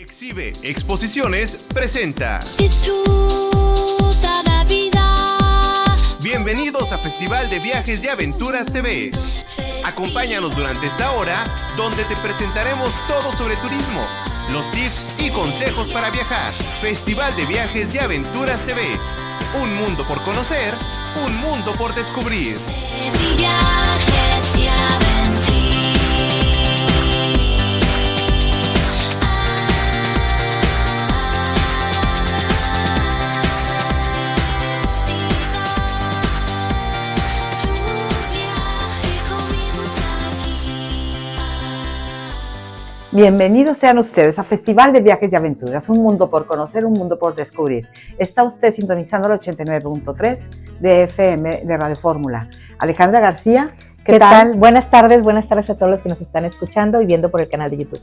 Exhibe Exposiciones presenta Disfruta la vida. Bienvenidos a Festival de Viajes y Aventuras TV. Acompáñanos durante esta hora, donde te presentaremos todo sobre turismo, los tips y consejos para viajar. Festival de Viajes y Aventuras TV. Un mundo por conocer, un mundo por descubrir. Viajes y aventuras. Bienvenidos sean ustedes a Festival de Viajes y Aventuras, un mundo por conocer, un mundo por descubrir. Está usted sintonizando el 89.3 de FM de Radio Fórmula. Alejandra García, ¿qué tal? Buenas tardes a todos los que nos están escuchando y viendo por el canal de YouTube.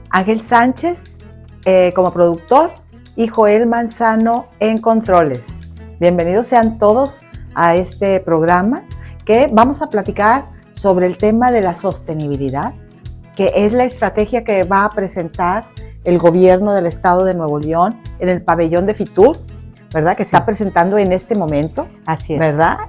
Ángel Sánchez como productor y Joel Manzano en controles. Bienvenidos sean todos a este programa que vamos a platicar sobre el tema de la sostenibilidad, que es la estrategia que va a presentar el gobierno del estado de Nuevo León en el pabellón de Fitur, ¿verdad? Que está presentando en este momento. Así es. ¿Verdad?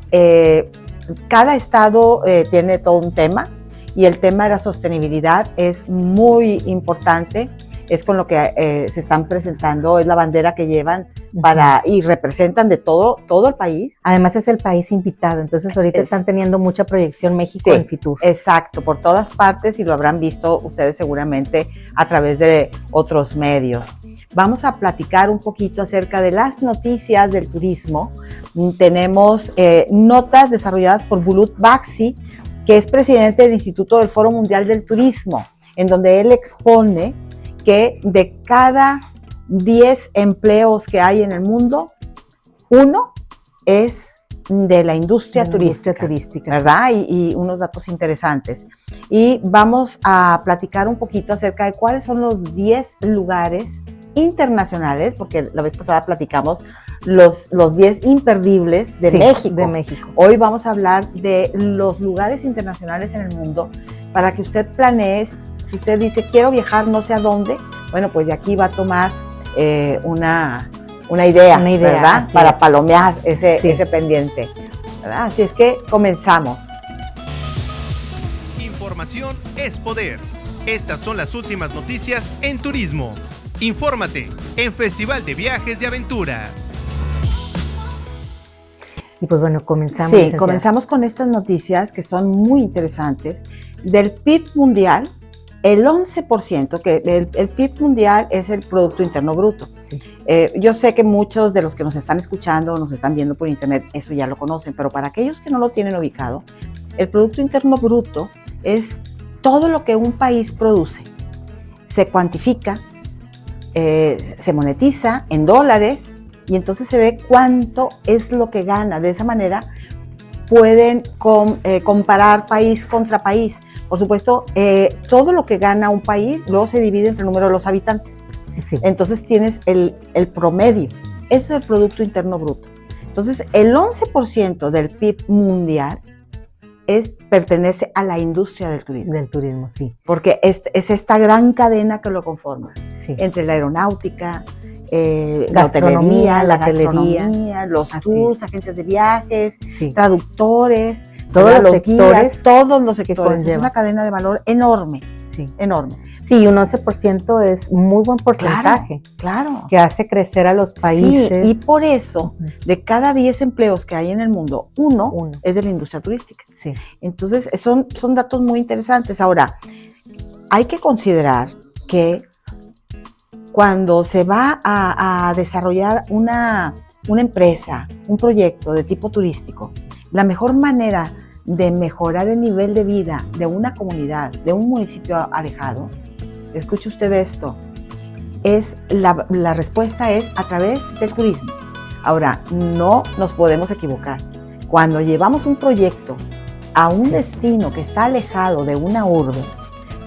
Cada estado tiene todo un tema y el tema de la sostenibilidad es muy importante. Es con lo que se están presentando, es la bandera que llevan y representan de todo el país. Además es el país invitado, entonces ahorita están teniendo mucha proyección México en Fitur. Exacto, por todas partes y lo habrán visto ustedes seguramente a través de otros medios. Vamos a platicar un poquito acerca de las noticias del turismo. Tenemos notas desarrolladas por Bulut Baxi, que es presidente del Instituto del Foro Mundial del Turismo, en donde él expone que de cada 10 empleos que hay en el mundo, uno es de la industria turística, ¿verdad? Y unos datos interesantes. Y vamos a platicar un poquito acerca de cuáles son los 10 lugares internacionales, porque la vez pasada platicamos los 10 imperdibles de México. Hoy vamos a hablar de los lugares internacionales en el mundo para que usted planee. Si usted dice, quiero viajar no sé a dónde, bueno, pues de aquí va a tomar una idea, ¿verdad? Para palomear ese pendiente, ¿verdad? Así es que comenzamos. Información es poder. Estas son las últimas noticias en turismo. Infórmate en Festival de Viajes y Aventuras. Y pues bueno, comenzamos. Sí, comenzamos con estas noticias que son muy interesantes. Del PIB mundial, el 11%, que el PIB mundial es el Producto Interno Bruto. Sí. Yo sé que muchos de los que nos están escuchando o nos están viendo por internet, eso ya lo conocen, pero para aquellos que no lo tienen ubicado, el Producto Interno Bruto es todo lo que un país produce. Se cuantifica, se monetiza en dólares y entonces se ve cuánto es lo que gana. De esa manera pueden comparar país contra país. Por supuesto, todo lo que gana un país luego se divide entre el número de los habitantes. Sí. Entonces tienes el promedio. Ese es el Producto Interno Bruto. Entonces, el 11% del PIB mundial pertenece a la industria del turismo. Del turismo, sí. Porque es esta gran cadena que lo conforma. Sí. Entre la aeronáutica, la hotelería, la gastronomía, los tours, agencias de viajes, traductores, todos los sectores. Es una cadena de valor enorme, enorme. Sí, un 11% es muy buen porcentaje. Claro. Que hace crecer a los países. Sí, y por eso, de cada 10 empleos que hay en el mundo, uno es de la industria turística. Sí. Entonces, son datos muy interesantes. Ahora, hay que considerar que cuando se va a desarrollar una empresa, un proyecto de tipo turístico, la mejor manera de mejorar el nivel de vida de una comunidad, de un municipio alejado, escuche usted esto, la respuesta es a través del turismo. Ahora, no nos podemos equivocar. Cuando llevamos un proyecto a un destino que está alejado de una urbe,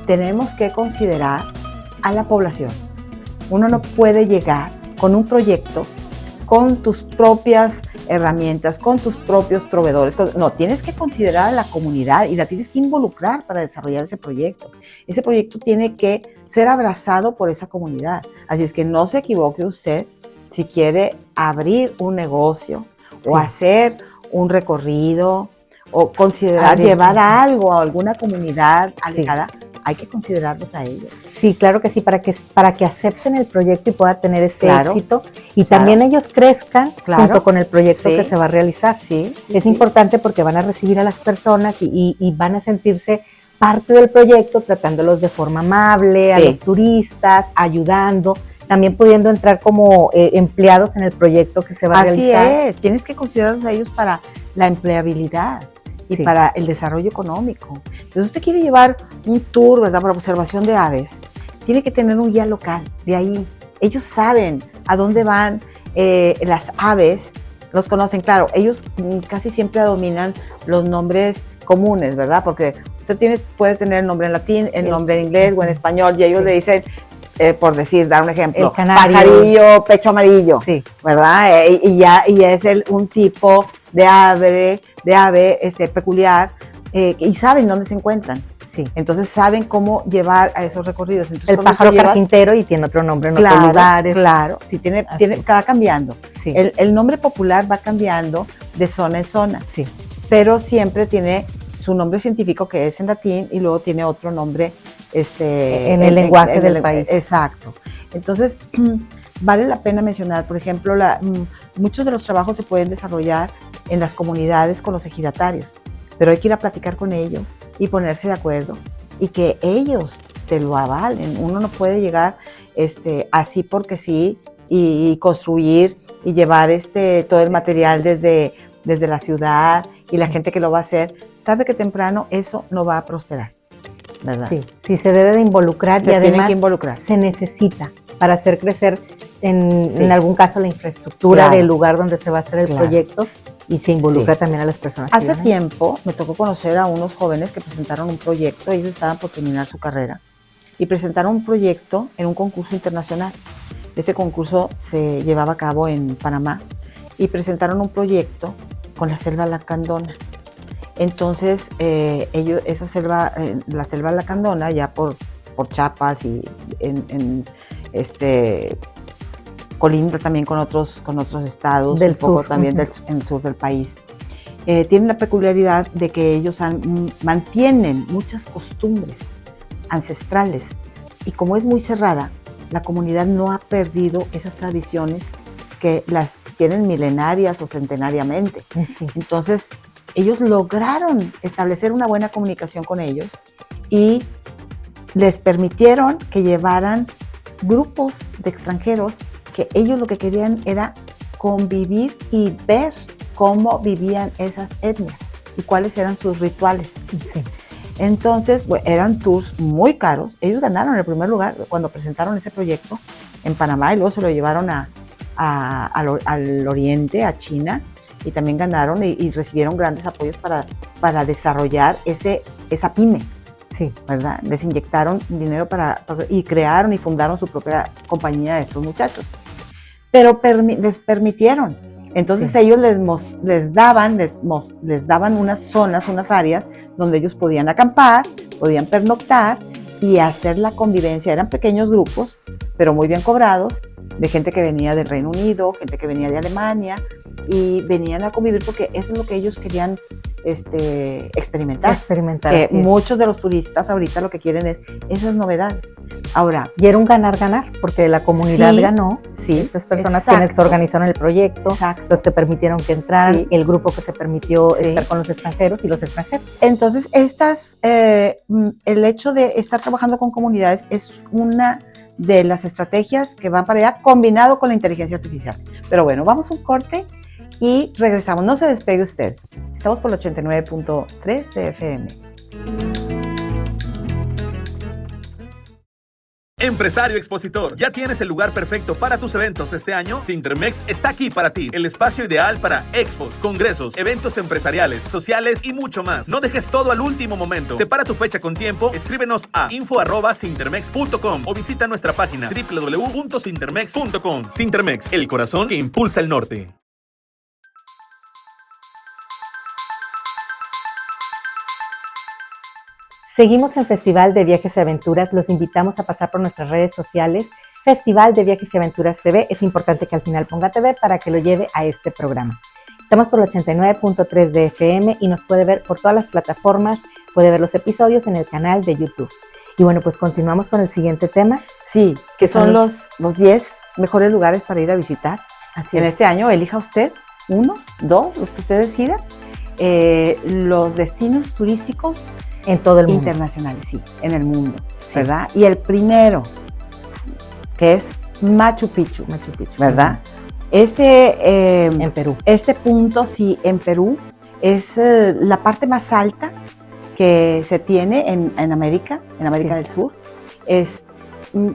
tenemos que considerar a la población. Uno no puede llegar con un proyecto con tus propias herramientas, con tus propios proveedores. No, tienes que considerar a la comunidad y la tienes que involucrar para desarrollar ese proyecto. Ese proyecto tiene que ser abrazado por esa comunidad. Así es que no se equivoque usted si quiere abrir un negocio o hacer un recorrido o considerar llevar algo a alguna comunidad alejada. Hay que considerarlos a ellos. Sí, claro que sí, para que acepten el proyecto y pueda tener ese éxito y también ellos crezcan junto con el proyecto que se va a realizar. Es importante porque van a recibir a las personas y van a sentirse parte del proyecto, tratándolos de forma amable, a los turistas, ayudando, también pudiendo entrar como empleados en el proyecto que se va a realizar. Así es, tienes que considerarlos a ellos para la empleabilidad y para el desarrollo económico. Entonces, usted quiere llevar un tour, ¿verdad?, para observación de aves, tiene que tener un guía local, de ahí. Ellos saben a dónde van las aves, los conocen, claro, ellos casi siempre dominan los nombres comunes, ¿verdad? Porque usted puede tener el nombre en latín, el nombre en inglés o en español, y ellos le dicen, por dar un ejemplo, pajarillo, pecho amarillo, ¿verdad? Y es un tipo de ave peculiar, y saben dónde se encuentran. Entonces saben cómo llevar a esos recorridos. Entonces, el pájaro carpintero y tiene otro nombre en otros lugares. Claro, va cambiando. El nombre popular va cambiando de zona en zona, pero siempre tiene su nombre científico, que es en latín, y luego tiene otro nombre en el lenguaje del país. Exacto. Entonces, vale la pena mencionar, por ejemplo, muchos de los trabajos se pueden desarrollar en las comunidades con los ejidatarios, pero hay que ir a platicar con ellos y ponerse de acuerdo y que ellos te lo avalen. Uno no puede llegar así porque sí y construir y llevar todo el material desde la ciudad y la gente que lo va a hacer. Tarde que temprano eso no va a prosperar, ¿verdad? Sí, se debe de involucrar y además se necesita para hacer crecer en algún caso la infraestructura del lugar donde se va a hacer el proyecto, y se involucra también a las personas. Hace tiempo me tocó conocer a unos jóvenes que presentaron un proyecto, ellos estaban por terminar su carrera, y presentaron un proyecto en un concurso internacional. Este concurso se llevaba a cabo en Panamá, y presentaron un proyecto con la selva lacandona. Entonces, la selva lacandona, ya por Chiapas y colinda también con otros estados, un poco también en el sur del país. Tienen la peculiaridad de que ellos mantienen muchas costumbres ancestrales, y como es muy cerrada, la comunidad no ha perdido esas tradiciones que las tienen milenarias o centenariamente. Entonces, ellos lograron establecer una buena comunicación con ellos y les permitieron que llevaran grupos de extranjeros que ellos lo que querían era convivir y ver cómo vivían esas etnias y cuáles eran sus rituales. Entonces, eran tours muy caros. Ellos ganaron el primer lugar cuando presentaron ese proyecto en Panamá, y luego se lo llevaron al oriente, a China, y también ganaron y recibieron grandes apoyos para desarrollar esa pyme, ¿verdad? Les inyectaron dinero y crearon y fundaron su propia compañía a estos muchachos. Pero les permitieron. Entonces ellos les daban unas zonas, unas áreas donde ellos podían acampar, podían pernoctar y hacer la convivencia. Eran pequeños grupos, pero muy bien cobrados, de gente que venía del Reino Unido, gente que venía de Alemania, y venían a convivir porque eso es lo que ellos querían experimentar. Que muchos de los turistas ahorita lo que quieren es esas novedades. Ahora, y era un ganar-ganar, porque la comunidad ganó, estas personas quienes organizaron el proyecto, los que permitieron que entraran, el grupo que se permitió estar con los extranjeros y los extranjeros. Entonces, el hecho de estar trabajando con comunidades es una de las estrategias que van para allá, combinado con la inteligencia artificial. Pero bueno, vamos a un corte y regresamos. No se despegue usted. Estamos por el 89.3 de FM. Empresario expositor, ¿ya tienes el lugar perfecto para tus eventos este año? Sintermex está aquí para ti, el espacio ideal para expos, congresos, eventos empresariales, sociales y mucho más. No dejes todo al último momento. Separa tu fecha con tiempo, escríbenos a info@sintermex.com o visita nuestra página www.sintermex.com. Sintermex, el corazón que impulsa el norte. Seguimos en Festival de Viajes y Aventuras. Los invitamos a pasar por nuestras redes sociales. Festival de Viajes y Aventuras TV. Es importante que al final ponga TV para que lo lleve a este programa. Estamos por el 89.3 de FM y nos puede ver por todas las plataformas. Puede ver los episodios en el canal de YouTube. Y bueno, pues continuamos con el siguiente tema. Sí, que son los 10 mejores lugares para ir a visitar. Así en es. este año elija usted 1, 2, los que usted decida. Los destinos turísticos en todo el mundo. Internacionales, sí, en el mundo, sí. ¿Verdad? Y el primero, que es Machu Picchu, ¿verdad? En Perú. Este punto, sí, en Perú, es la parte más alta que se tiene en América sí. del Sur. Es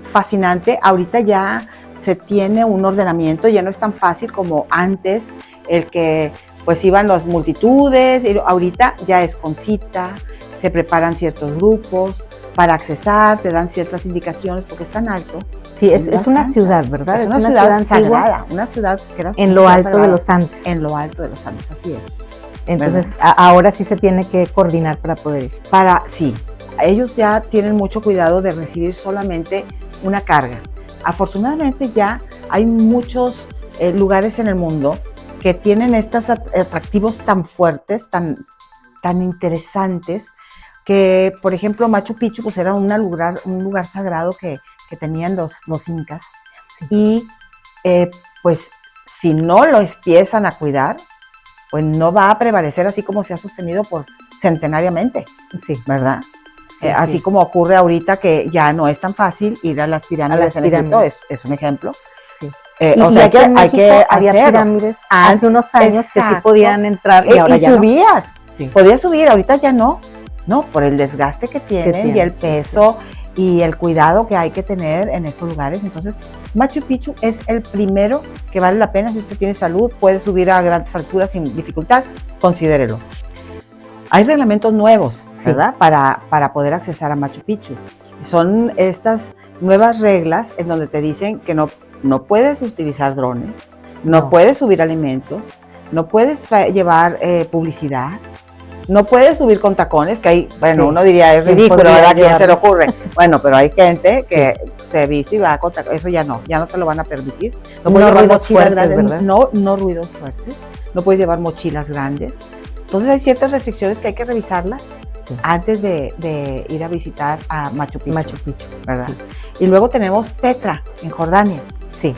fascinante. Ahorita ya se tiene un ordenamiento, ya no es tan fácil como antes, el que pues iban las multitudes, y ahorita ya es con cita, se preparan ciertos grupos para accesar, te dan ciertas indicaciones porque es tan alto. Sí, es una ciudad, ¿verdad? Es una ciudad sagrada, una ciudad que era en lo alto de los Andes. En lo alto de los Andes, así es. Entonces, ahora sí se tiene que coordinar para poder ir. Sí, ellos ya tienen mucho cuidado de recibir solamente una carga. Afortunadamente ya hay muchos lugares en el mundo que tienen estos atractivos tan fuertes, tan interesantes, que por ejemplo Machu Picchu pues era un lugar sagrado que tenían los incas. Sí. Y pues si no lo empiezan a cuidar, pues no va a prevalecer así como se ha sostenido por centenariamente, sí. ¿verdad? Sí, así sí. Como ocurre ahorita que ya no es tan fácil ir a las pirámides en Egipto, es un ejemplo. Sí. O sea, hay que había hacerlo. Pirámides hace unos años que sí podían entrar y ahora ya subías, no. Sí. Podías subir, ahorita ya no, por el desgaste que tienen y el peso y el cuidado que hay que tener en estos lugares. Entonces, Machu Picchu es el primero que vale la pena. Si usted tiene salud, puede subir a grandes alturas sin dificultad, considérelo. Hay reglamentos nuevos, ¿verdad? Sí. Para poder accesar a Machu Picchu. Son estas nuevas reglas en donde te dicen que no puedes utilizar drones, no puedes subir alimentos, no puedes llevar publicidad, no puedes subir con tacones, que hay, bueno, sí. Uno diría, es ridículo, ¿verdad? ¿A quién se le ocurre? Bueno, pero hay gente que se viste y va con tacones, eso ya no te lo van a permitir. No puedes llevar mochilas grandes, no ruidos fuertes, no puedes llevar mochilas grandes. Entonces hay ciertas restricciones que hay que revisarlas antes de ir a visitar a Machu Picchu, ¿verdad? Sí. Y luego tenemos Petra, en Jordania. Sí.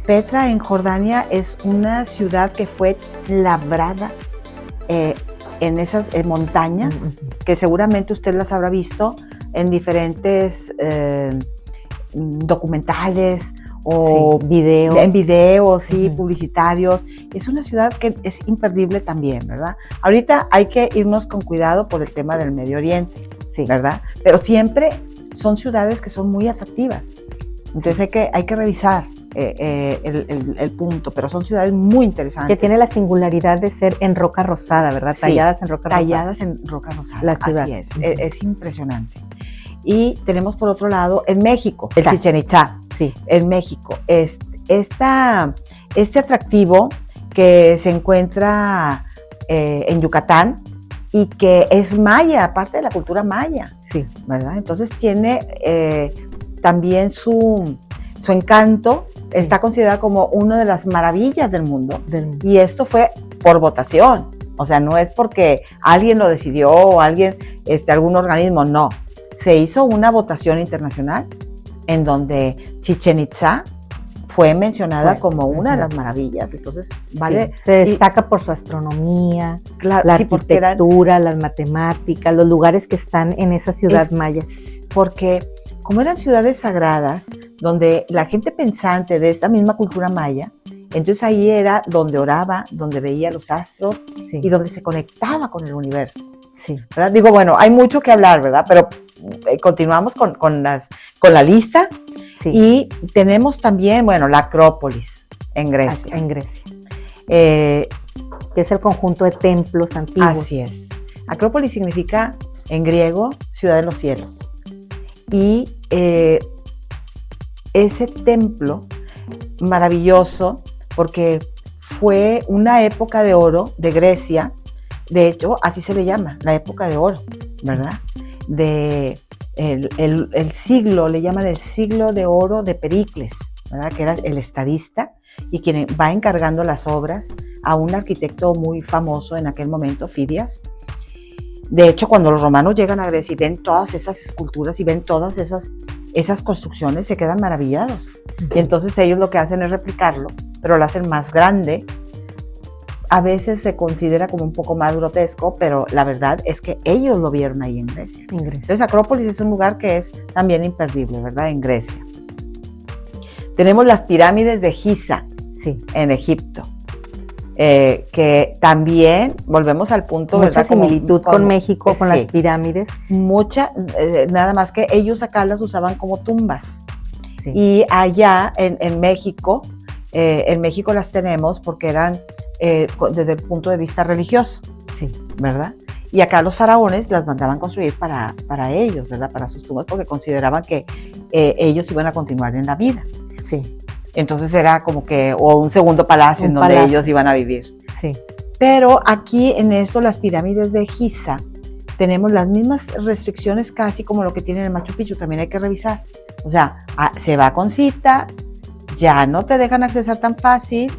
Petra, en Jordania, es una ciudad que fue labrada en esas montañas, que seguramente usted las habrá visto en diferentes documentales o videos, sí, publicitarios. Es una ciudad que es imperdible también, ¿verdad? Ahorita hay que irnos con cuidado por el tema del Medio Oriente, sí. ¿Verdad? Pero siempre son ciudades que son muy atractivas. Entonces hay que revisar el punto, pero son ciudades muy interesantes. Que tiene la singularidad de ser en roca rosada, ¿verdad? Sí, talladas en roca rosada. Talladas en roca rosada, la ciudad. Así es impresionante. Y tenemos por otro lado en México, el Chichén Itzá. Sí. En México, este atractivo que se encuentra en Yucatán y que es maya, aparte de la cultura maya. Sí. ¿Verdad? Entonces tiene también su encanto. Sí. Está considerada como una de las maravillas del mundo. Y esto fue por votación. O sea, no es porque alguien lo decidió o algún organismo, no. Se hizo una votación internacional en donde Chichén Itzá fue mencionada como una de las maravillas. Entonces, vale. Sí, se destaca por su astronomía, claro, la arquitectura, las matemáticas, los lugares que están en esa ciudad maya. Porque como eran ciudades sagradas, donde la gente pensante de esta misma cultura maya, entonces ahí era donde oraba, donde veía los astros y donde se conectaba con el universo. Sí. ¿Verdad? Digo, bueno, hay mucho que hablar, ¿verdad? Pero continuamos con la lista. Sí. Y tenemos también, bueno, la Acrópolis en Grecia. En Grecia. Que es el conjunto de templos antiguos. Así es. Acrópolis significa, en griego, ciudad de los cielos. Y ese templo maravilloso, porque fue una época de oro de Grecia. De hecho, así se le llama, la época de oro, ¿verdad? el siglo, le llaman el siglo de oro de Pericles, ¿verdad? Que era el estadista y quien va encargando las obras a un arquitecto muy famoso en aquel momento, Fidias. De hecho, cuando los romanos llegan a Grecia y ven todas esas esculturas y ven todas esas construcciones, se quedan maravillados. Y entonces ellos lo que hacen es replicarlo, pero lo hacen más grande. A veces se considera como un poco más grotesco, pero la verdad es que ellos lo vieron ahí en Grecia. Entonces, Acrópolis es un lugar que es también imperdible, ¿verdad? En Grecia. Tenemos las pirámides de Giza, sí, en Egipto, que también, volvemos al punto, mucha ¿verdad? Similitud con México, con las pirámides. Mucha, nada más que ellos acá las usaban como tumbas. Sí. Y allá en México las tenemos porque eran desde el punto de vista religioso, sí, ¿verdad? Y acá los faraones las mandaban construir para ellos, ¿verdad? Para sus tumbas, porque consideraban que ellos iban a continuar en la vida. Sí. Entonces era como que, o un segundo palacio en donde ellos iban a vivir. Sí. Pero aquí en esto, las pirámides de Giza, tenemos las mismas restricciones casi como lo que tienen en Machu Picchu, también hay que revisar. O sea, se va con cita, ya no te dejan accesar tan fácil,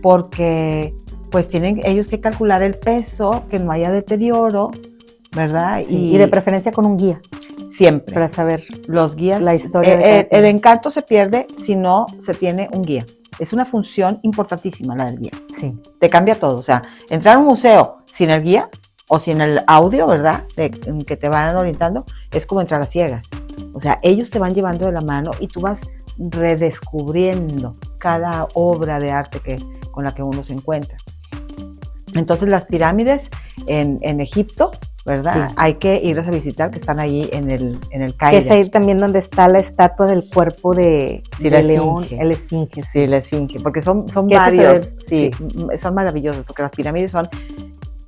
porque pues tienen ellos que calcular el peso, que no haya deterioro, ¿verdad? Sí, y de preferencia con un guía. Siempre. Para saber los guías. La historia. El encanto se pierde si no se tiene un guía. Es una función importantísima la del guía. Sí. Te cambia todo. O sea, entrar a un museo sin el guía o sin el audio, ¿verdad? Que te van orientando, es como entrar a ciegas. O sea, ellos te van llevando de la mano y tú vas redescubriendo cada obra de arte con la que uno se encuentra. Entonces las pirámides en Egipto, ¿verdad? Sí. Hay que irlas a visitar, que están ahí en el Cairo. Que es ahí también donde está la estatua del cuerpo de león, el esfinge. Sí, la esfinge, porque son varios, sí, son maravillosos, porque las pirámides son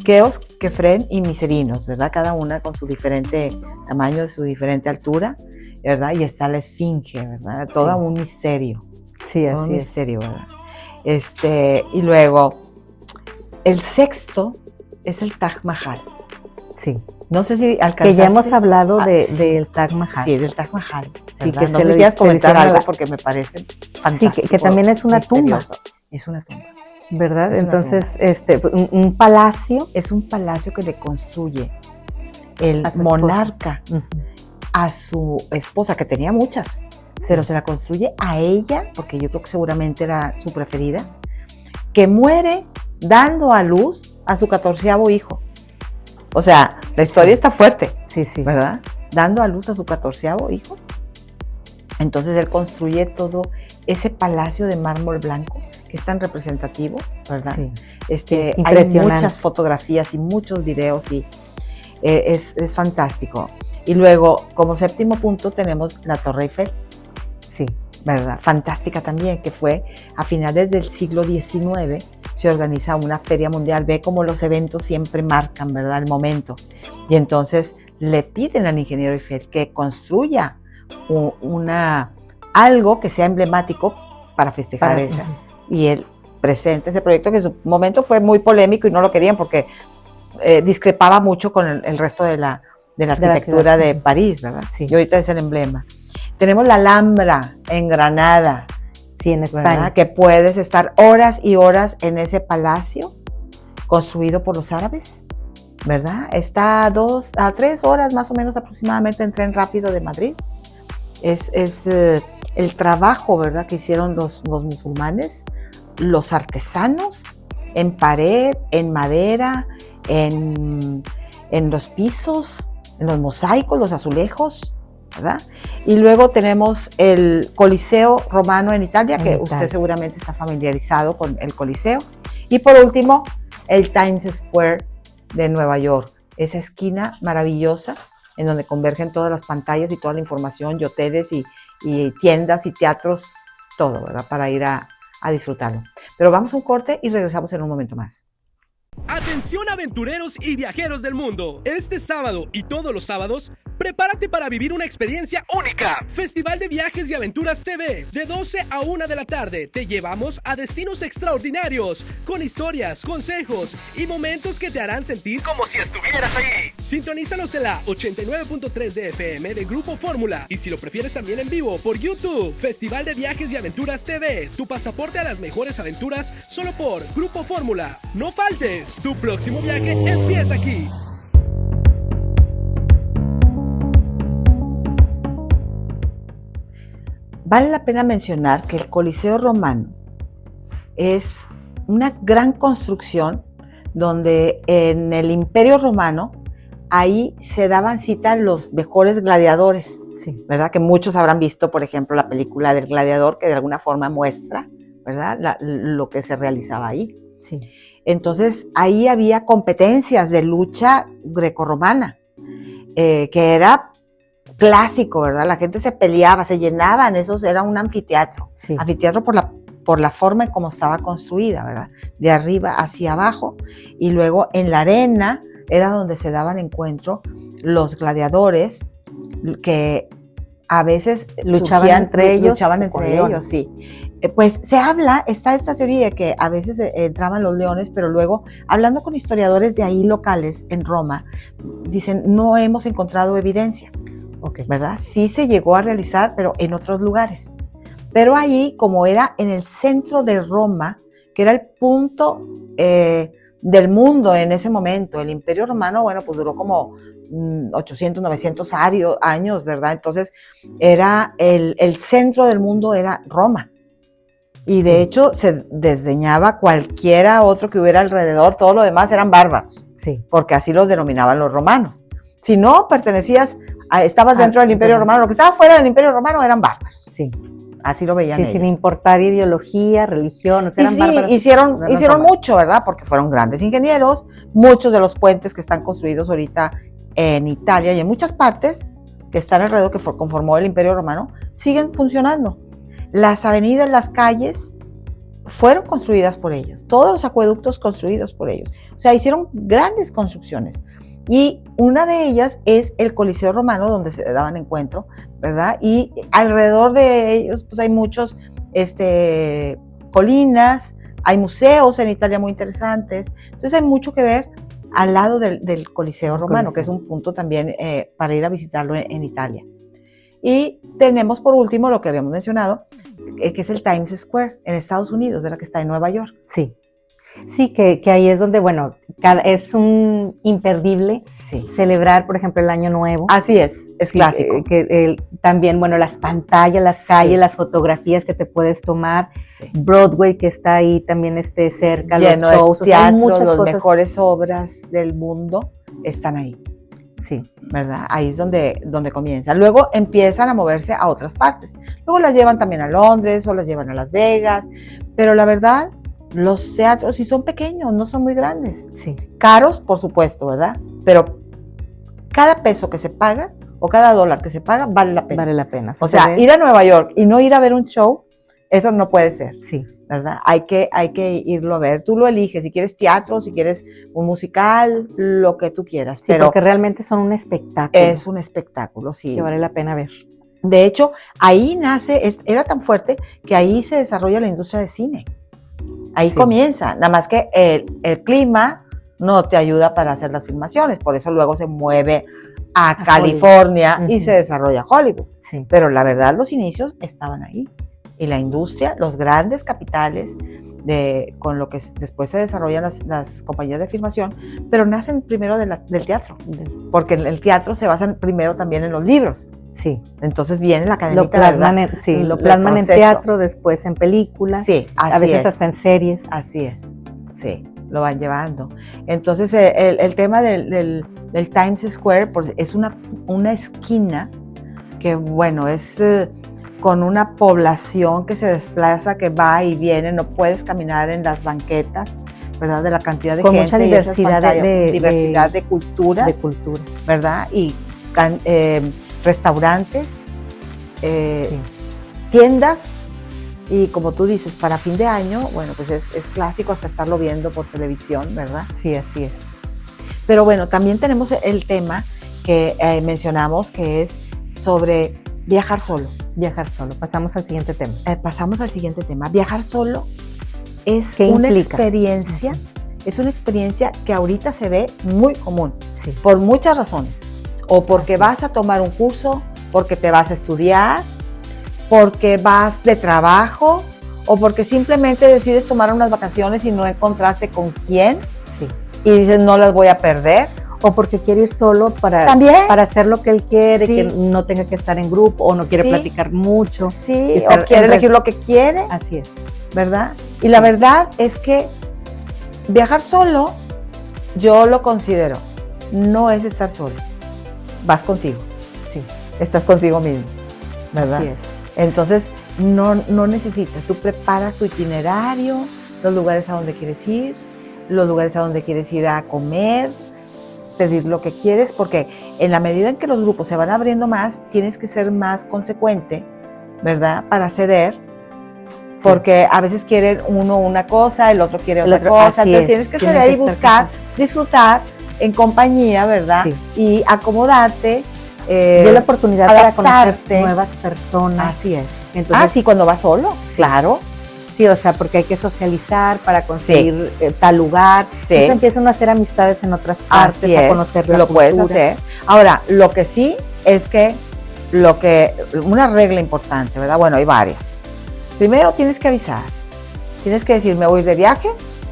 Keops, Kefren y Miserinos, ¿verdad? Cada una con su diferente tamaño, su diferente altura, ¿verdad? Y está la esfinge, ¿verdad? Todo un misterio. Sí, así todo un misterio, ¿verdad? Y luego, el sexto es el Taj Mahal. Sí. No sé si alcanzaste. Que ya hemos hablado del Taj Mahal. Sí, del Taj Mahal. Sí, que no sé si quieres comentar algo porque me parece fantástico. Sí, que también es una tumba. Es una tumba. ¿Verdad? Entonces, un palacio. Es un palacio que le construye el monarca a su esposa, que tenía muchas, pero se la construye a ella, porque yo creo que seguramente era su preferida, que muere dando a luz a su 14º hijo. O sea, la historia está fuerte, sí, ¿verdad? Dando a luz a su 14º hijo. Entonces él construye todo ese palacio de mármol blanco, que es tan representativo, ¿verdad? Sí. Hay muchas fotografías y muchos videos y es fantástico. Y luego, como séptimo punto, tenemos la Torre Eiffel. Sí, ¿verdad? Fantástica también, que fue a finales del siglo XIX, se organiza una feria mundial. Ve cómo los eventos siempre marcan, ¿verdad? El momento. Y entonces le piden al ingeniero Eiffel que construya algo que sea emblemático para festejar esa. Y él presenta ese proyecto, que en su momento fue muy polémico y no lo querían porque discrepaba mucho con el resto de la arquitectura de París, ¿verdad? Sí. Y ahorita es el emblema. Tenemos la Alhambra en Granada. Sí, en España. ¿Verdad? Que puedes estar horas y horas en ese palacio construido por los árabes, ¿verdad? Está a 3 horas más o menos aproximadamente en tren rápido de Madrid. Es el trabajo, ¿verdad?, que hicieron los musulmanes, los artesanos, en pared, en madera, en los pisos, en los mosaicos, los azulejos, ¿verdad? Y luego tenemos el Coliseo Romano en Italia, que usted seguramente está familiarizado con el Coliseo. Y por último, el Times Square de Nueva York, esa esquina maravillosa en donde convergen todas las pantallas y toda la información, y hoteles y tiendas y teatros, todo, ¿verdad? Para ir a disfrutarlo. Pero vamos a un corte y regresamos en un momento más. Atención aventureros y viajeros del mundo. Este sábado y todos los sábados Prepárate para vivir una experiencia única. Festival de Viajes y Aventuras TV. De 12 a 1 de la tarde te llevamos a destinos extraordinarios, con historias, consejos y momentos que te harán sentir como si estuvieras ahí. Sintonízanos en la 89.3 de FM de Grupo Fórmula. Y si lo prefieres también en vivo por YouTube. Festival de Viajes y Aventuras TV. Tu pasaporte a las mejores aventuras solo por Grupo Fórmula. No faltes. Tu próximo viaje empieza aquí. Vale la pena mencionar que el Coliseo Romano es una gran construcción donde en el Imperio Romano ahí se daban cita los mejores gladiadores, sí, ¿verdad? Que muchos habrán visto, por ejemplo, la película del Gladiador, que de alguna forma muestra, ¿verdad? Lo que se realizaba ahí. Sí. Entonces ahí había competencias de lucha grecorromana, que era clásico, ¿verdad? La gente se peleaba, se llenaban, esos era un anfiteatro. Sí. Anfiteatro por la forma en cómo estaba construida, ¿verdad? De arriba hacia abajo, y luego en la arena era donde se daban encuentro los gladiadores que a veces luchaban entre ellos, sí. Pues se habla, está esta teoría de que a veces entraban los leones, pero luego, hablando con historiadores de ahí locales en Roma, dicen, no hemos encontrado evidencia. Okay. ¿Verdad? Sí se llegó a realizar, pero en otros lugares. Pero ahí, como era en el centro de Roma, que era el punto del mundo en ese momento, el Imperio Romano, bueno, pues duró como 800, 900 años, ¿verdad? Entonces, era el centro del mundo era Roma. Y de hecho, se desdeñaba cualquiera otro que hubiera alrededor, todo lo demás eran bárbaros, sí, porque así los denominaban los romanos. Si no pertenecías, estabas dentro del Imperio Romano, lo que estaba fuera del Imperio Romano eran bárbaros. Sí. Así lo veían ellos. Sin importar ideología, religión, o sea, eran bárbaros. Hicieron mucho, ¿verdad? Porque fueron grandes ingenieros. Muchos de los puentes que están construidos ahorita en Italia y en muchas partes que están alrededor, que conformó el Imperio Romano, siguen funcionando. Las avenidas, las calles fueron construidas por ellos. Todos los acueductos construidos por ellos. O sea, hicieron grandes construcciones. Y una de ellas es el Coliseo Romano, donde se daban encuentro, ¿verdad? Y alrededor de ellos, pues hay muchos colinas, hay museos en Italia muy interesantes. Entonces hay mucho que ver al lado del Coliseo Romano, que es un punto también para ir a visitarlo en Italia. Y tenemos por último lo que habíamos mencionado, que es el Times Square en Estados Unidos, ¿verdad? Que está en Nueva York. Sí. Sí, que ahí es donde, bueno, es un imperdible celebrar, por ejemplo, el Año Nuevo. Así es clásico. También, bueno, las pantallas, las calles, las fotografías que te puedes tomar, Broadway que está ahí también cerca, lleno los shows, de teatro, o sea, hay muchas cosas. Mejores obras del mundo están ahí. Sí. ¿Verdad? Ahí es donde comienza. Luego empiezan a moverse a otras partes. Luego las llevan también a Londres o las llevan a Las Vegas, pero la verdad, los teatros sí son pequeños, no son muy grandes. Sí. Caros, por supuesto, ¿verdad? Pero cada peso que se paga o cada dólar que se paga vale la pena. Vale la pena. O sea, ir a Nueva York y no ir a ver un show, eso no puede ser. Sí. ¿Verdad? Hay que irlo a ver. Tú lo eliges, si quieres teatro, si quieres un musical, lo que tú quieras. Sí, pero porque realmente son un espectáculo. Es un espectáculo, sí. Que vale la pena ver. De hecho, ahí nace, era tan fuerte que ahí se desarrolla la industria de cine. Ahí comienza, nada más que el clima no te ayuda para hacer las filmaciones, por eso luego se mueve a California y se desarrolla Hollywood. Sí. Pero la verdad, los inicios estaban ahí. Y la industria, los grandes capitales, con lo que después se desarrollan las compañías de filmación, pero nacen primero del teatro, porque el teatro se basa primero también en los libros. Sí. Entonces viene la cadenita, lo plasman en teatro, después en películas, a veces hasta en series. Así es, sí, lo van llevando. Entonces el tema del Times Square es una esquina que, bueno, es con una población que se desplaza, que va y viene, no puedes caminar en las banquetas, ¿verdad? De la cantidad de con gente. Mucha diversidad de culturas. ¿Verdad? Y restaurantes, tiendas, y como tú dices, para fin de año, bueno, pues es clásico hasta estarlo viendo por televisión, ¿verdad? Sí, así es. Pero bueno, también tenemos el tema que mencionamos, que es sobre viajar solo. Viajar solo. Pasamos al siguiente tema. Viajar solo es ¿Qué una implica? experiencia, es una experiencia que ahorita se ve muy común, Sí. por muchas razones. O porque vas a tomar un curso, porque te vas a estudiar, porque vas de trabajo, o porque simplemente decides tomar unas vacaciones y no encontraste con quién, Sí. y dices, no las voy a perder. O porque quiere ir solo para hacer lo que él quiere, Sí. que no tenga que estar en grupo, o no quiere Sí. platicar mucho. Sí, Estar o quiere en elegir lo que quiere, Así es. ¿verdad? Y la verdad es que viajar solo, yo lo considero, no es estar solo. Vas contigo, Sí. estás contigo mismo, ¿verdad? Así es. Entonces, no necesitas, tú preparas tu itinerario, los lugares a donde quieres ir, los lugares a donde quieres ir a comer, pedir lo que quieres, porque en la medida en que los grupos se van abriendo más, tienes que ser más consecuente, ¿verdad? Para ceder, porque a veces quieren uno una cosa, el otro quiere otra cosa, entonces tienes que ceder y buscar, disfrutar en compañía, ¿verdad? Sí. Y acomodarte. Y la oportunidad para conocer adaptarte. nuevas personas. Así es. Entonces, Sí, cuando vas solo, claro. Sí, o sea, porque hay que socializar para conseguir tal lugar. Sí. Entonces empiezan a hacer amistades en otras partes, Así a es, conocer la lo puedes cultura. hacer. Ahora, lo que sí es que una regla importante, ¿verdad? Bueno, hay varias. Primero tienes que avisar. Tienes que decir, me voy a ir de viaje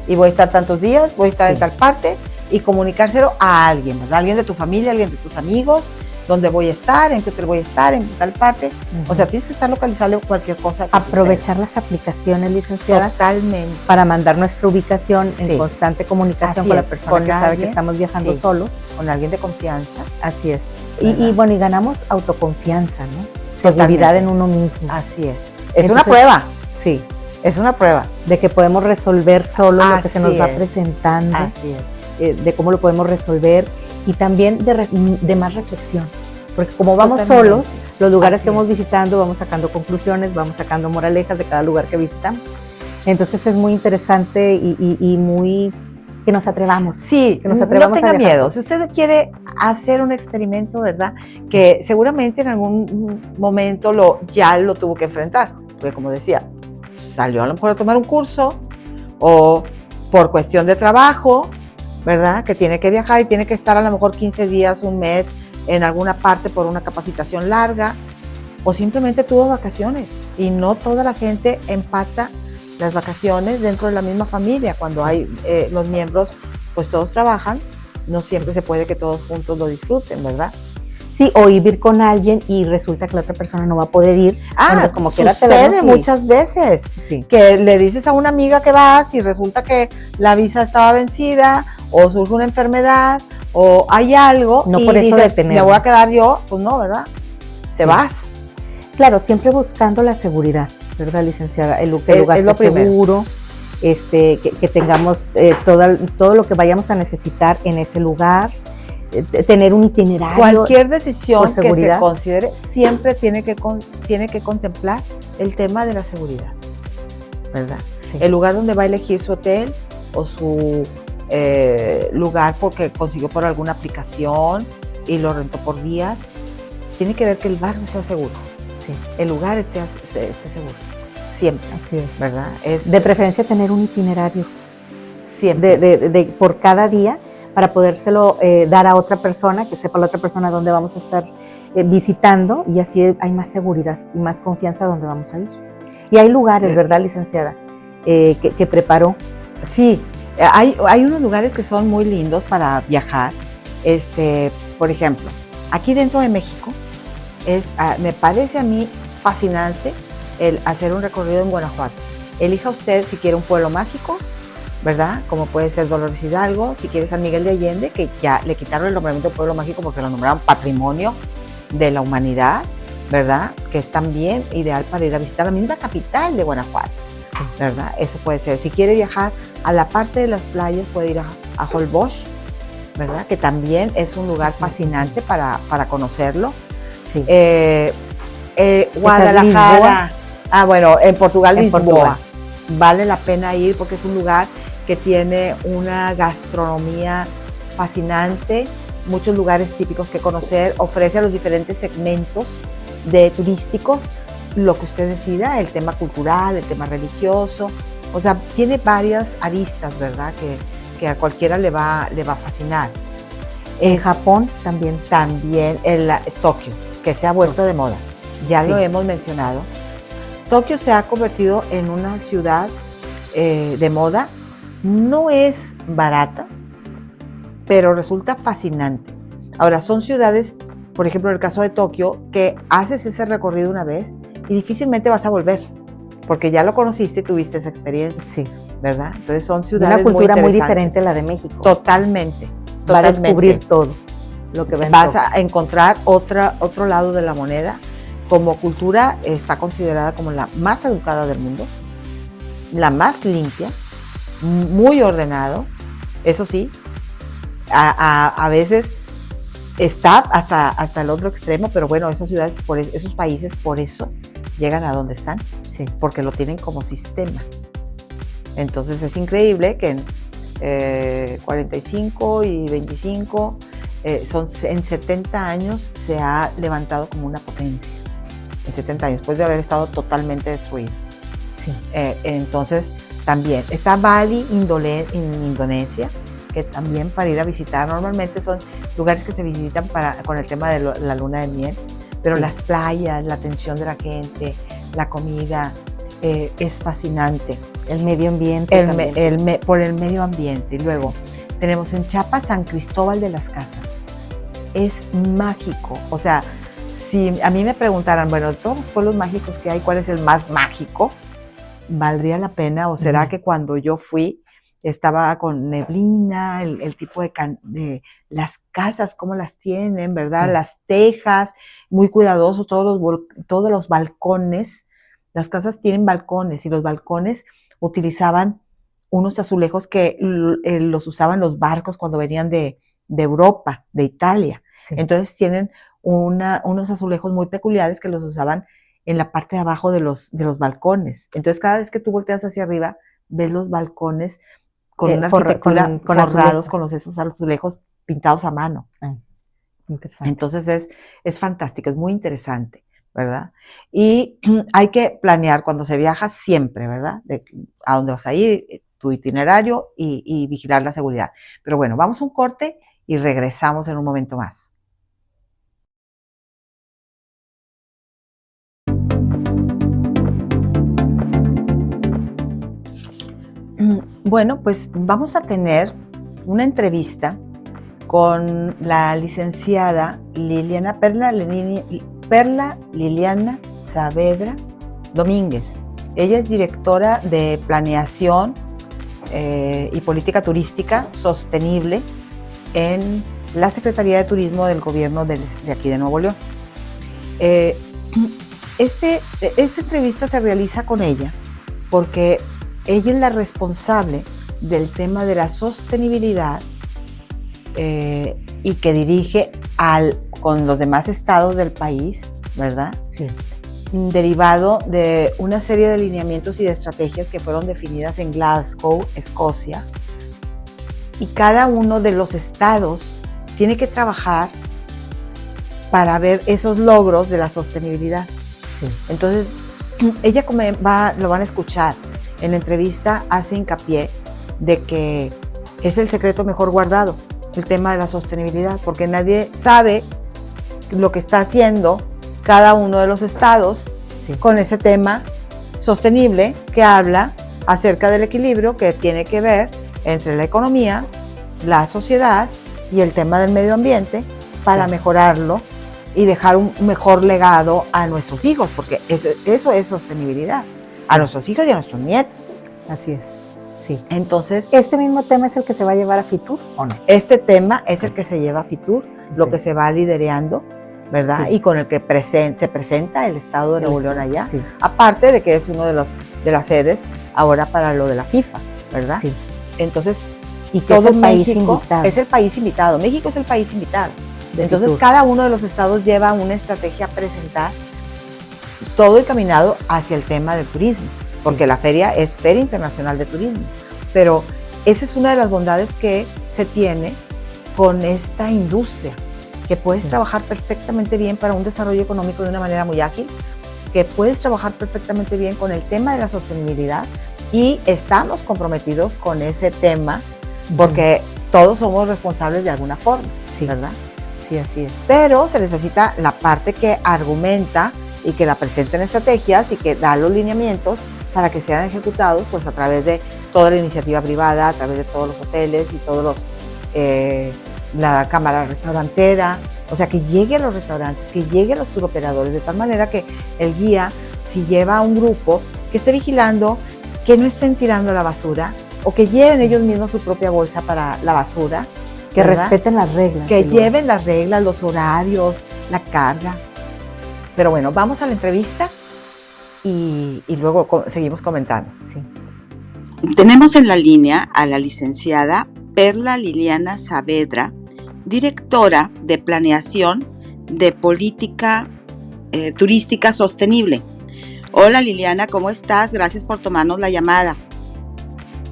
y voy a estar tantos días, voy a estar en tal parte, y comunicárselo a alguien, ¿verdad? Alguien de tu familia, alguien de tus amigos, dónde voy a estar, en qué hotel voy a estar, en tal parte. O sea, tienes que estar localizable cualquier cosa. Aprovechar las aplicaciones, licenciada, totalmente para mandar nuestra ubicación Sí. en constante comunicación Así con la es, persona con que sabe alguien, que estamos viajando sí. solos. con alguien de confianza. Así es. ¿Verdad? Y bueno, y ganamos autoconfianza, ¿no? Totalmente. Seguridad en uno mismo. Así es. Es Entonces, una prueba. Sí, Es una prueba. de que podemos resolver solo lo que se nos Así va es. presentando, Así es. de cómo lo podemos resolver, y también de más reflexión. Porque como vamos Totalmente. solos, los lugares Así que vamos es. visitando, vamos sacando conclusiones, vamos sacando moralejas de cada lugar que visitamos. Entonces es muy interesante y muy que nos atrevamos. Sí, Que nos no atrevamos a tenga viajar miedo. solos. Si usted quiere hacer un experimento, ¿verdad? Que seguramente en algún momento ya lo tuvo que enfrentar. Porque como decía, salió a lo mejor a tomar un curso o por cuestión de trabajo, ¿verdad? Que tiene que viajar y tiene que estar a lo mejor 15 días, un mes en alguna parte por una capacitación larga, o simplemente tuvo vacaciones. Y no toda la gente empata las vacaciones dentro de la misma familia. Cuando hay los miembros, pues todos trabajan, no siempre se puede que todos juntos lo disfruten, ¿verdad? Sí, o vivir con alguien y resulta que la otra persona no va a poder ir. Bueno, pues como quiera te sucede vemos y- muchas veces. Sí. Que le dices a una amiga que vas y resulta que la visa estaba vencida, o surge una enfermedad, o hay algo, No y por eso dices, detenerme. me voy a quedar yo, pues no, ¿verdad? Te Sí. vas. Claro, siempre buscando la seguridad, ¿verdad, licenciada? Que el lugar Es lo esté primero. seguro, que tengamos todo lo que vayamos a necesitar en ese lugar, tener un itinerario. Cualquier decisión por que seguridad. se considere siempre tiene que contemplar el tema de la seguridad, ¿verdad? Sí. El lugar donde va a elegir su hotel o su lugar porque consiguió por alguna aplicación y lo rentó por días, tiene que ver que el barrio sea seguro, Sí, el lugar esté seguro, siempre, así es. ¿verdad? Es De preferencia tener un itinerario siempre. por cada día para podérselo dar a otra persona, que sepa la otra persona dónde vamos a estar visitando, y así hay más seguridad y más confianza donde vamos a ir. Y hay lugares, ¿verdad, licenciada? Que preparó. Sí, hay unos lugares que son muy lindos para viajar. Por ejemplo, aquí dentro de México me parece a mí fascinante el hacer un recorrido en Guanajuato. Elija usted si quiere un pueblo mágico, ¿verdad? Como puede ser Dolores Hidalgo, si quiere San Miguel de Allende, que ya le quitaron el nombramiento de pueblo mágico porque lo nombraron patrimonio de la humanidad, ¿verdad? Que es también ideal para ir a visitar la misma capital de Guanajuato. Sí. ¿Verdad? Eso puede ser. Si quiere viajar a la parte de las playas, puede ir a Holbox, ¿verdad? Que también es un lugar fascinante para conocerlo. Sí. Guadalajara. Bueno, en Portugal, En Lisboa. Portugal. Vale la pena ir porque es un lugar que tiene una gastronomía fascinante, muchos lugares típicos que conocer, ofrece a los diferentes segmentos turísticos lo que usted decida, el tema cultural, el tema religioso, o sea, tiene varias aristas, ¿verdad? Que a cualquiera le va a fascinar. En Japón también. También Tokio, que se ha vuelto de moda, ya lo hemos mencionado. Tokio se ha convertido en una ciudad de moda, no es barata, pero resulta fascinante. Ahora, son ciudades, por ejemplo, en el caso de Tokio, que haces ese recorrido una vez y difícilmente vas a volver, porque ya lo conociste y tuviste esa experiencia, sí, ¿verdad? Entonces son ciudades una cultura muy diferente a la de México. Totalmente. Vas a descubrir todo lo que ven. Vas a encontrar otro lado de la moneda. Como cultura está considerada como la más educada del mundo, la más limpia, muy ordenado, eso sí, a veces está hasta el otro extremo, pero bueno, esas ciudades, esos países, por eso llegan a donde están, sí, porque lo tienen como sistema. Entonces es increíble que en 45 y 25, en 70 años se ha levantado como una potencia, en 70 años, después de haber estado totalmente destruido. Sí. Entonces también está Bali, en Indonesia, que también para ir a visitar, normalmente son lugares que se visitan con el tema de la luna de miel, pero las playas, la atención de la gente, la comida, es fascinante. El medio ambiente por el medio ambiente. Y luego tenemos en Chiapas San Cristóbal de las Casas. Es mágico. O sea, si a mí me preguntaran, bueno, de todos los pueblos mágicos que hay, ¿cuál es el más mágico? ¿Valdría la pena? ¿O será que cuando yo fui estaba con neblina, el tipo de las casas, cómo las tienen, ¿verdad? Sí. Las tejas, muy cuidadoso, todos los balcones. Las casas tienen balcones y los balcones utilizaban unos azulejos que los usaban los barcos cuando venían de Europa, de Italia. Sí. Entonces tienen unos azulejos muy peculiares que los usaban en la parte de abajo de los balcones. Entonces cada vez que tú volteas hacia arriba, ves los balcones con una arquitectura forrados con esos azulejos pintados a mano. Interesante. Entonces es fantástico, es muy interesante, ¿verdad? Y hay que planear cuando se viaja siempre, ¿verdad? A dónde vas a ir, tu itinerario y vigilar la seguridad. Pero bueno, vamos a un corte y regresamos en un momento más. Bueno, pues vamos a tener una entrevista con la licenciada Perla Liliana Saavedra Domínguez. Ella es directora de Planeación y Política Turística Sostenible en la Secretaría de Turismo del Gobierno de aquí de Nuevo León. Esta entrevista se realiza con ella porque ella es la responsable del tema de la sostenibilidad y que dirige con los demás estados del país, ¿verdad? Sí. Derivado de una serie de lineamientos y de estrategias que fueron definidas en Glasgow, Escocia. Y cada uno de los estados tiene que trabajar para ver esos logros de la sostenibilidad. Sí. Entonces, ella lo van a escuchar. En la entrevista hace hincapié de que es el secreto mejor guardado, el tema de la sostenibilidad, porque nadie sabe lo que está haciendo cada uno de los estados con ese tema sostenible que habla acerca del equilibrio que tiene que ver entre la economía, la sociedad y el tema del medio ambiente para mejorarlo y dejar un mejor legado a nuestros hijos, porque eso es sostenibilidad. A nuestros hijos y a nuestros nietos. Así es, sí. Entonces, ¿este mismo tema es el que se va a llevar a FITUR o no? Este tema es el que se lleva a FITUR, lo que se va liderando, ¿verdad? Sí. Y con el que se presenta el Estado de Nuevo León allá. Sí. Aparte de que es uno de las sedes ahora para lo de la FIFA, ¿verdad? Sí. Entonces, y todo el país invitado. Es el país invitado. México es el país invitado. Entonces, FITUR. Cada uno de los estados lleva una estrategia a presentar, todo encaminado hacia el tema del turismo, porque la feria es Feria Internacional de Turismo. Pero esa es una de las bondades que se tiene con esta industria, que puedes trabajar perfectamente bien para un desarrollo económico de una manera muy ágil, que puedes trabajar perfectamente bien con el tema de la sostenibilidad, y estamos comprometidos con ese tema porque todos somos responsables de alguna forma, ¿verdad? Sí, así es. Pero se necesita la parte que argumenta y que la presenta en estrategias y que da los lineamientos para que sean ejecutados pues a través de toda la iniciativa privada, a través de todos los hoteles y todos los la cámara restaurantera, o sea, que llegue a los restaurantes, que llegue a los turoperadores, de tal manera que el guía, si lleva a un grupo, que esté vigilando que no estén tirando la basura o que lleven ellos mismos su propia bolsa para la basura. Que respeten las reglas. Que lleven las reglas, los horarios, la carga. Pero bueno, vamos a la entrevista y luego seguimos comentando. Sí. Tenemos en la línea a la licenciada Perla Liliana Saavedra, directora de Planeación de Política Turística Sostenible. Hola Liliana, ¿cómo estás? Gracias por tomarnos la llamada.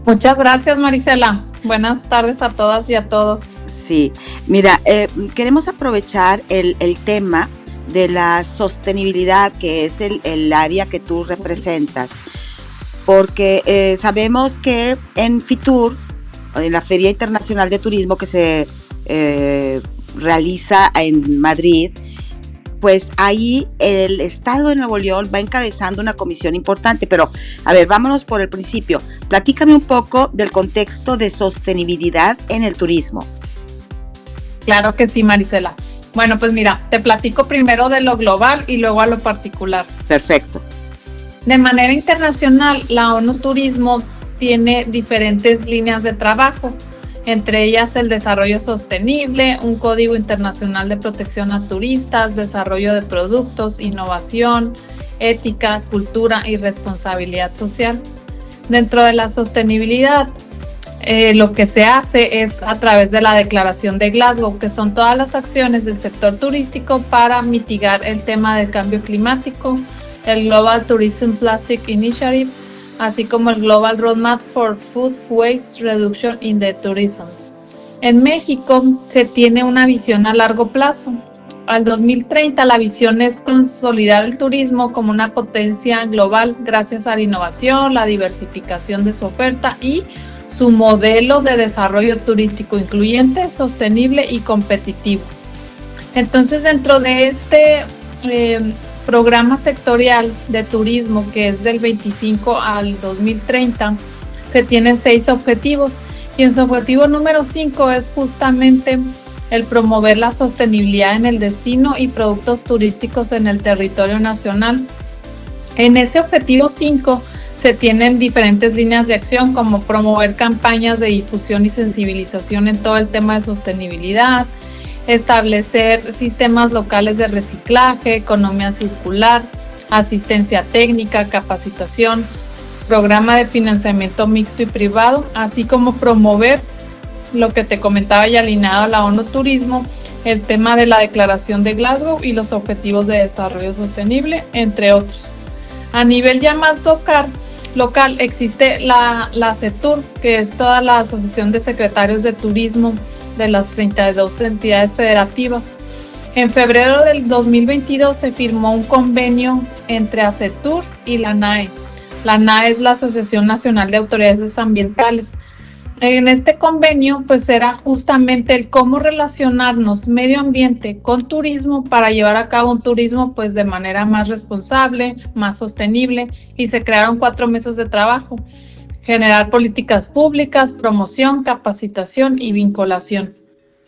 Muchas gracias, Marisela. Buenas tardes a todas y a todos. Sí, mira, queremos aprovechar el tema de la sostenibilidad, que es el área que tú representas, porque sabemos que en FITUR, en la Feria Internacional de Turismo que se realiza en Madrid, pues ahí el Estado de Nuevo León va encabezando una comisión importante. Pero, a ver, vámonos por el principio. Platícame un poco del contexto de sostenibilidad en el turismo. Claro que sí, Marisela. Bueno, pues mira, te platico primero de lo global y luego a lo particular. Perfecto. De manera internacional, la ONU Turismo tiene diferentes líneas de trabajo, entre ellas el desarrollo sostenible, un código internacional de protección a turistas, desarrollo de productos, innovación, ética, cultura y responsabilidad social. Dentro de la sostenibilidad, lo que se hace es a través de la Declaración de Glasgow, que son todas las acciones del sector turístico para mitigar el tema del cambio climático, el Global Tourism Plastic Initiative, así como el Global Roadmap for Food Waste Reduction in the Tourism. En México se tiene una visión a largo plazo. Al 2030 la visión es consolidar el turismo como una potencia global gracias a la innovación, la diversificación de su oferta y su modelo de desarrollo turístico incluyente, sostenible y competitivo. Entonces, dentro de este programa sectorial de turismo, que es del 25 al 2030, se tienen 6 objetivos, y en su objetivo número 5 es justamente el promover la sostenibilidad en el destino y productos turísticos en el territorio nacional. En ese objetivo 5 se tienen diferentes líneas de acción, como promover campañas de difusión y sensibilización en todo el tema de sostenibilidad, establecer sistemas locales de reciclaje, economía circular, asistencia técnica, capacitación, programa de financiamiento mixto y privado, así como promover lo que te comentaba y alineado a la ONU Turismo, el tema de la Declaración de Glasgow y los Objetivos de Desarrollo Sostenible, entre otros. A nivel ya más local existe la CETUR, que es toda la Asociación de Secretarios de Turismo de las 32 entidades federativas. En febrero del 2022 se firmó un convenio entre ACETUR y la NAE. La NAE es la Asociación Nacional de Autoridades Ambientales. En este convenio pues era justamente el cómo relacionarnos medio ambiente con turismo para llevar a cabo un turismo pues de manera más responsable, más sostenible, y se crearon 4 mesas de trabajo: generar políticas públicas, promoción, capacitación y vinculación.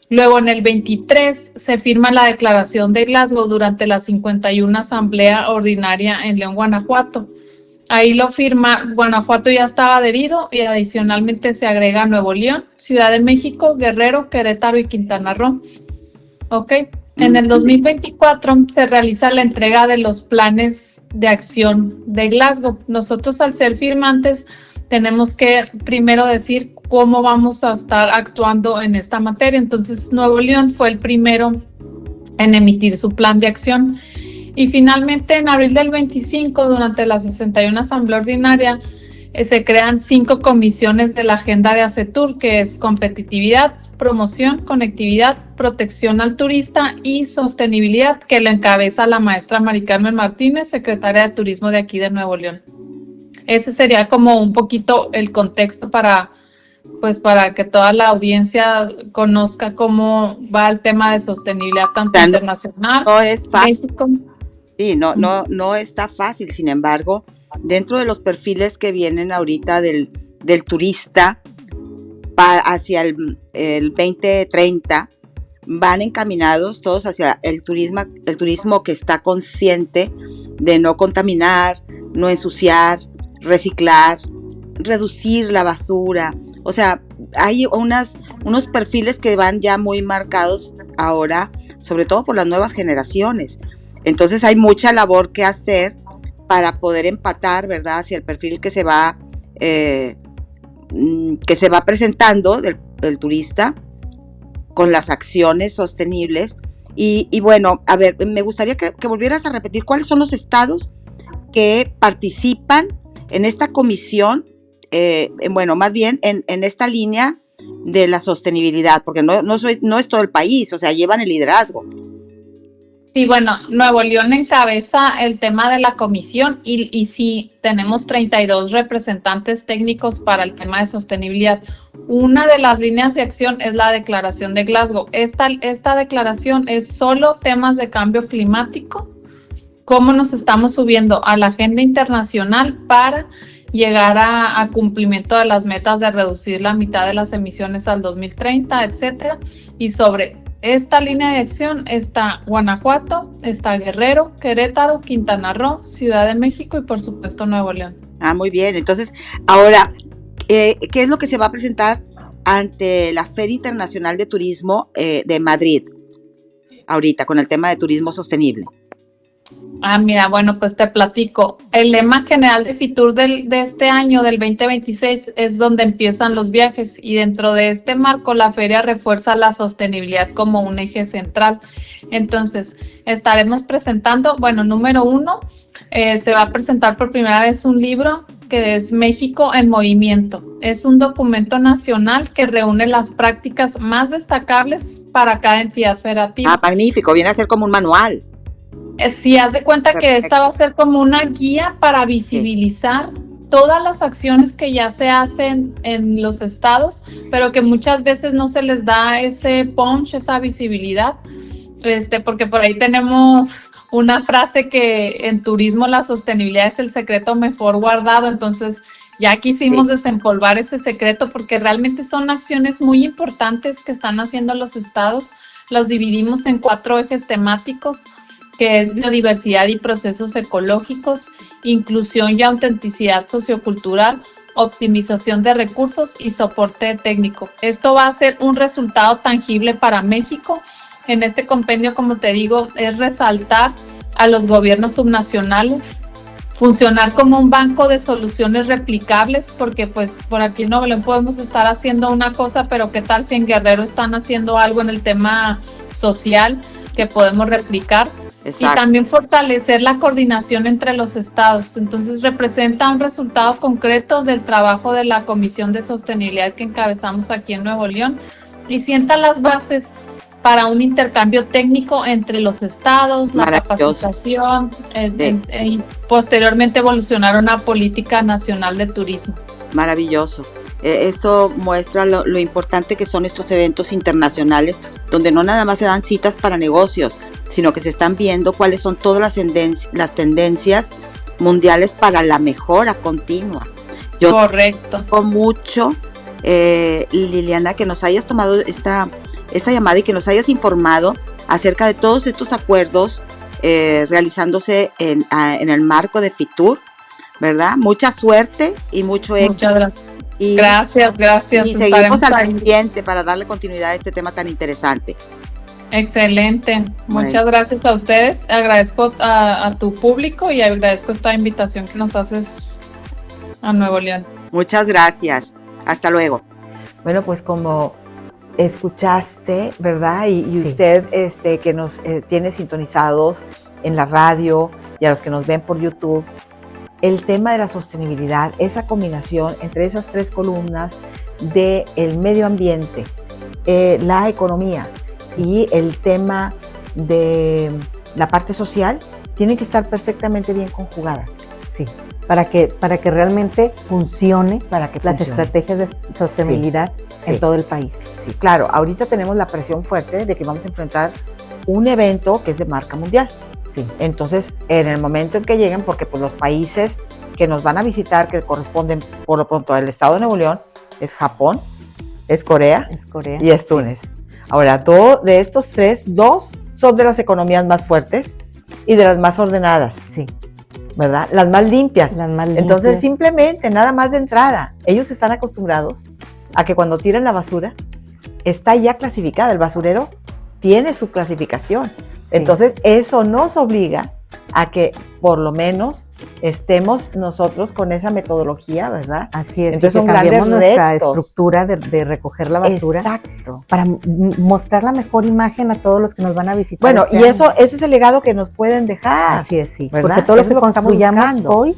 Luego en el 23 se firma la Declaración de Glasgow durante la 51 Asamblea Ordinaria en León, Guanajuato. Ahí lo firma, Guanajuato ya estaba adherido y adicionalmente se agrega Nuevo León, Ciudad de México, Guerrero, Querétaro y Quintana Roo. ¿Ok? En el 2024 se realiza la entrega de los planes de acción de Glasgow. Nosotros, al ser firmantes, tenemos que primero decir cómo vamos a estar actuando en esta materia. Entonces, Nuevo León fue el primero en emitir su plan de acción. Y finalmente, en abril del 25, durante la 61 Asamblea Ordinaria, se crean 5 comisiones de la agenda de ACETUR, que es competitividad, promoción, conectividad, protección al turista y sostenibilidad, que lo encabeza la maestra Mari Carmen Martínez, secretaria de Turismo de aquí de Nuevo León. Ese sería como un poquito el contexto para que toda la audiencia conozca cómo va el tema de sostenibilidad tanto internacional. No es fácil. México. Sí, no está fácil. Sin embargo, dentro de los perfiles que vienen ahorita del turista hacia el 2030, van encaminados todos hacia el turismo que está consciente de no contaminar, no ensuciar, reciclar, reducir la basura. O sea, hay unos perfiles que van ya muy marcados ahora, sobre todo por las nuevas generaciones. Entonces hay mucha labor que hacer para poder empatar, ¿verdad?, hacia el perfil que se va presentando del turista con las acciones sostenibles. Y bueno, a ver, me gustaría que volvieras a repetir cuáles son los estados que participan en esta comisión, más bien en esta línea de la sostenibilidad, porque no es todo el país, o sea, llevan el liderazgo. Sí, bueno, Nuevo León encabeza el tema de la comisión y sí, tenemos 32 representantes técnicos para el tema de sostenibilidad. Una de las líneas de acción es la Declaración de Glasgow. Esta declaración es solo temas de cambio climático, cómo nos estamos subiendo a la agenda internacional para llegar a cumplimiento de las metas de reducir la mitad de las emisiones al 2030, etcétera. Y sobre esta línea de acción está Guanajuato, está Guerrero, Querétaro, Quintana Roo, Ciudad de México y por supuesto Nuevo León. Muy bien. Entonces, ahora, ¿qué es lo que se va a presentar ante la Feria Internacional de Turismo de Madrid ahorita con el tema de turismo sostenible? Mira, bueno, pues te platico. El lema general de FITUR de este año, del 2026, es donde empiezan los viajes, y dentro de este marco la feria refuerza la sostenibilidad como un eje central. Entonces, estaremos presentando, número 1, se va a presentar por primera vez un libro que es México en Movimiento. Es un documento nacional que reúne las prácticas más destacables para cada entidad federativa. Magnífico, viene a ser como un manual. Sí, haz de cuenta que esta va a ser como una guía para visibilizar todas las acciones que ya se hacen en los estados, pero que muchas veces no se les da ese punch, esa visibilidad, porque por ahí tenemos una frase que en turismo la sostenibilidad es el secreto mejor guardado. Entonces ya quisimos desempolvar ese secreto, porque realmente son acciones muy importantes que están haciendo los estados. Los dividimos en 4 ejes temáticos, que es biodiversidad y procesos ecológicos, inclusión y autenticidad sociocultural, optimización de recursos y soporte técnico. Esto va a ser un resultado tangible para México. En este compendio, como te digo, es resaltar a los gobiernos subnacionales, funcionar como un banco de soluciones replicables, porque pues por aquí en Nuevo León podemos estar haciendo una cosa, pero ¿qué tal si en Guerrero están haciendo algo en el tema social que podemos replicar? Exacto. Y también fortalecer la coordinación entre los estados. Entonces representa un resultado concreto del trabajo de la Comisión de Sostenibilidad que encabezamos aquí en Nuevo León, y sienta las bases para un intercambio técnico entre los estados, la capacitación y posteriormente evolucionar una política nacional de turismo. Maravilloso. Esto muestra lo importante que son estos eventos internacionales, donde no nada más se dan citas para negocios, sino que se están viendo cuáles son todas las tendencias mundiales para la mejora continua. Correcto. Con mucho, Liliana, que nos hayas tomado esta llamada y que nos hayas informado acerca de todos estos acuerdos realizándose en el marco de FITUR, ¿verdad? Mucha suerte y mucho éxito. Muchas gracias. Gracias. Y seguimos al pendiente para darle continuidad a este tema tan interesante. Excelente. Muchas gracias a ustedes. Agradezco a tu público y agradezco esta invitación que nos haces a Nuevo León. Muchas gracias. Hasta luego. Bueno, pues como escuchaste, ¿verdad? Y usted que nos tiene sintonizados en la radio y a los que nos ven por YouTube, el tema de la sostenibilidad, esa combinación entre esas tres columnas del medio ambiente, la economía y el tema de la parte social, tienen que estar perfectamente bien conjugadas. Sí, para que realmente funcione las estrategias de sostenibilidad en todo el país. Sí, claro, ahorita tenemos la presión fuerte de que vamos a enfrentar un evento que es de marca mundial. Sí. Entonces, en el momento en que lleguen, porque pues los países que nos van a visitar, que corresponden por lo pronto al Estado de Nuevo León, es Japón, es Corea y es Túnez. Sí. Ahora, de estos tres, dos son de las economías más fuertes y de las más ordenadas. Sí. ¿Verdad? Las más limpias. Las más limpias. Entonces, simplemente, nada más de entrada, ellos están acostumbrados a que cuando tiran la basura, está ya clasificada. El basurero tiene su clasificación. Sí. Entonces, eso nos obliga a que por lo menos estemos nosotros con esa metodología, ¿verdad? Así es. Entonces, son grandes nuestra estructura de recoger la basura. Exacto. Para mostrar la mejor imagen a todos los que nos van a visitar. Bueno, y ese es el legado que nos pueden dejar. Así es, sí. ¿verdad? Porque todo lo que construyamos hoy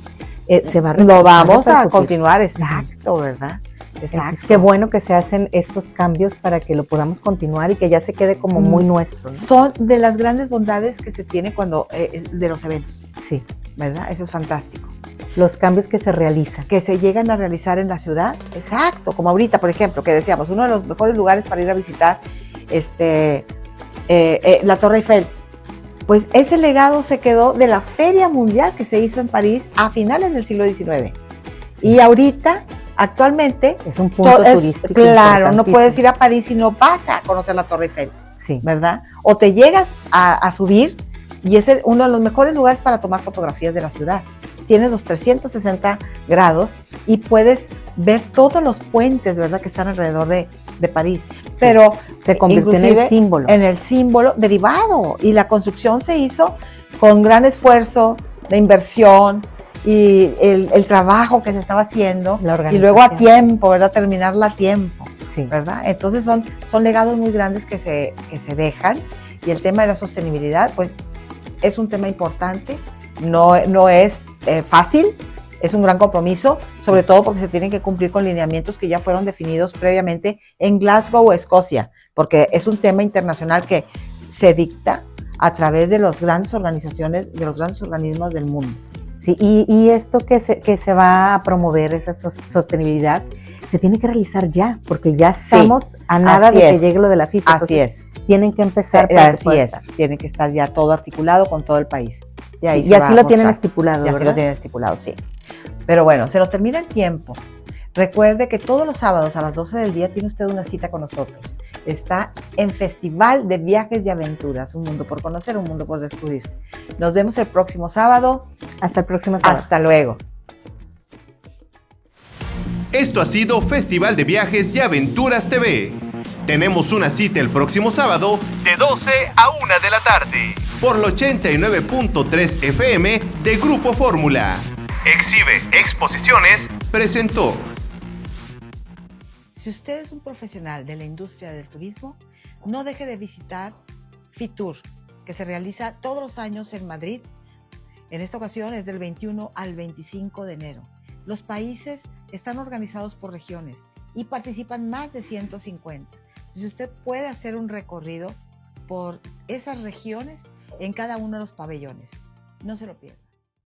se va a lo vamos a continuar, exacto, ¿verdad? Exacto. Es que bueno que se hacen estos cambios para que lo podamos continuar y que ya se quede como muy nuestro, ¿no? Son de las grandes bondades que se tiene cuando de los eventos. Sí. ¿Verdad? Eso es fantástico. Los cambios que se realizan. Que se llegan a realizar en la ciudad. Exacto. Como ahorita, por ejemplo, que decíamos, uno de los mejores lugares para ir a visitar la Torre Eiffel. Pues ese legado se quedó de la Feria Mundial que se hizo en París a finales del siglo XIX. Y ahorita, actualmente, es un punto turístico. Claro, no puedes ir a París si no vas a conocer la Torre Eiffel. Sí. ¿Verdad? O te llegas a subir y es uno de los mejores lugares para tomar fotografías de la ciudad. Tienes los 360 grados y puedes ver todos los puentes, ¿verdad?, que están alrededor de París. Pero se convirtió en el símbolo. En el símbolo derivado. Y la construcción se hizo con gran esfuerzo de inversión y el trabajo que se estaba haciendo. Y luego a tiempo, ¿verdad?, terminarla a tiempo. Sí. ¿Verdad? Entonces son legados muy grandes que se dejan. Y el tema de la sostenibilidad, pues, es un tema importante. No es fácil, es un gran compromiso, sobre todo porque se tienen que cumplir con lineamientos que ya fueron definidos previamente en Glasgow, Escocia, porque es un tema internacional que se dicta a través de las grandes organizaciones, de los grandes organismos del mundo. Sí, y esto que se va a promover, esa sostenibilidad, se tiene que realizar ya, porque ya estamos a nada de que llegue lo de la FIFA. Así es. Tienen que empezar. Así es, tiene que estar ya todo articulado con todo el país. Y así lo tienen estipulado, Y así lo tienen estipulado, sí. Pero bueno, se nos termina el tiempo. Recuerde que todos los sábados a las 12 del día tiene usted una cita con nosotros. Está en Festival de Viajes y Aventuras, un mundo por conocer, un mundo por descubrir. Nos vemos el próximo sábado. Hasta el próximo sábado. Hasta luego. Esto ha sido Festival de Viajes y Aventuras TV. Tenemos una cita el próximo sábado de 12 a 1 de la tarde por el 89.3 FM de Grupo Fórmula. Exhibe Exposiciones presentó. Si usted es un profesional de la industria del turismo, no deje de visitar Fitur, que se realiza todos los años en Madrid. En esta ocasión es del 21 al 25 de enero. Los países están organizados por regiones y participan más de 150. Si usted puede hacer un recorrido por esas regiones en cada uno de los pabellones, no se lo pierda.